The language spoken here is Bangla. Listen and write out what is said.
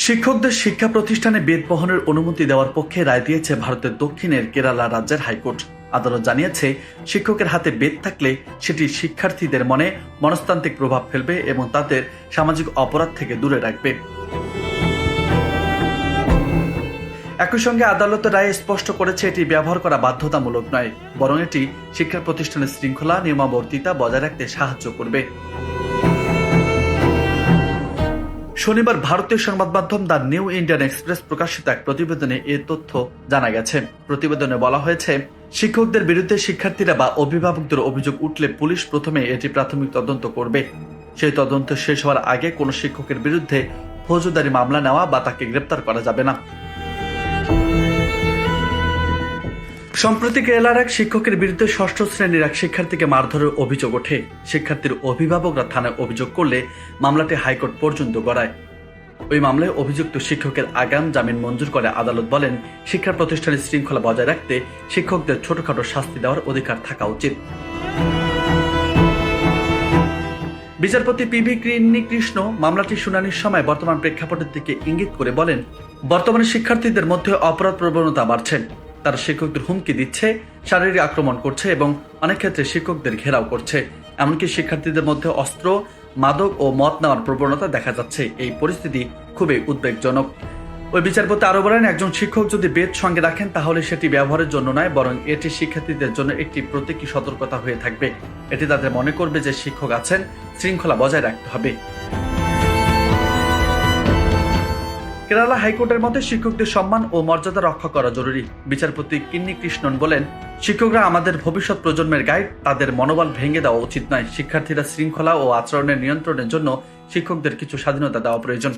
শিক্ষকদের শিক্ষা প্রতিষ্ঠানে বেদ বহনের অনুমতি দেওয়ার পক্ষে রায় দিয়েছে ভারতের দক্ষিণের কেরালা রাজ্যের হাইকোর্ট। আদালত জানিয়েছে, শিক্ষকের হাতে বেদ থাকলে সেটি শিক্ষার্থীদের মনে মনস্তান্ত্রিক প্রভাব ফেলবে এবং তাদের সামাজিক অপরাধ থেকে দূরে রাখবে। একই সঙ্গে আদালতের রায়ে স্পষ্ট করেছে, এটি ব্যবহার করা বাধ্যতামূলক নয়, বরং এটি শিক্ষা প্রতিষ্ঠানের শৃঙ্খলা নিয়মাবর্তিতা বজায় রাখতে সাহায্য করবে। শনিবার ভারতীয় সংবাদ মাধ্যম দ্য নিউ ইন্ডিয়ান এক্সপ্রেস প্রকাশিত এক প্রতিবেদনে এ তথ্য জানা গেছে। প্রতিবেদনে বলা হয়েছে, শিক্ষকদের বিরুদ্ধে শিক্ষার্থীরা বা অভিভাবকদের অভিযোগ উঠলে পুলিশ প্রথমে এটি প্রাথমিক তদন্ত করবে। সেই তদন্ত শেষ হওয়ার আগে কোনো শিক্ষকের বিরুদ্ধে ফৌজদারি মামলা নেওয়া বা তাকে গ্রেপ্তার করা যাবে না। সম্প্রতি কেরালার এক শিক্ষকের বিরুদ্ধে ষষ্ঠ শ্রেণীর এক শিক্ষার্থীকে মারধরের অভিযোগ ওঠে। শিক্ষার্থীর অভিভাবকরা থানায় অভিযোগ করলে মামলাটি হাইকোর্ট পর্যন্ত গড়ায়। ওই মামলায় অভিযুক্ত শিক্ষকের আগাম জামিন মঞ্জুর করে আদালত বলেন, শিক্ষা প্রতিষ্ঠানের শৃঙ্খলা বজায় রাখতে শিক্ষকদের ছোটখাটো শাস্তি দেওয়ার অধিকার থাকা উচিত। বিচারপতি পিভি কিন্নি কৃষ্ণ মামলাটি শুনানির সময় বর্তমান প্রেক্ষাপটের দিকে ইঙ্গিত করে বলেন, বর্তমানে শিক্ষার্থীদের মধ্যে অপরাধ প্রবণতা বাড়ছে। তারা শিক্ষকদের হুমকি দিচ্ছে, শারীরিক আক্রমণ করছে এবং অনেক ক্ষেত্রে শিক্ষকদের ঘেরাও করছে। এমনকি শিক্ষার্থীদের মধ্যে অস্ত্র, মাদক ও মদ নেওয়ার প্রবণতা দেখা যাচ্ছে। এই পরিস্থিতি খুবই উদ্বেগজনক। ওই বিচারপতি আরো বলেন, একজন শিক্ষক যদি বেদ সঙ্গে রাখেন তাহলে সেটি ব্যবহারের জন্য নয়, বরং এটি শিক্ষার্থীদের জন্য একটি প্রতীকী সতর্কতা হয়ে থাকবে। এটি তাদের মনে করবে যে শিক্ষক আছেন, শৃঙ্খলা বজায় রাখতে হবে। কেরালা হাইকোর্টের মতে শিক্ষকদের সম্মান ও মর্যাদা রক্ষা করা জরুরি। বিচারপতি কিন্নি কৃষ্ণন বলেন, শিক্ষকরা আমাদের ভবিষ্যৎ প্রজন্মের গাইড, তাদের মনোবল ভেঙে দেওয়া উচিত নয়। শিক্ষার্থীরা শৃঙ্খলা ও আচরণের নিয়ন্ত্রণের জন্য শিক্ষকদের কিছু স্বাধীনতা দেওয়া প্রয়োজন।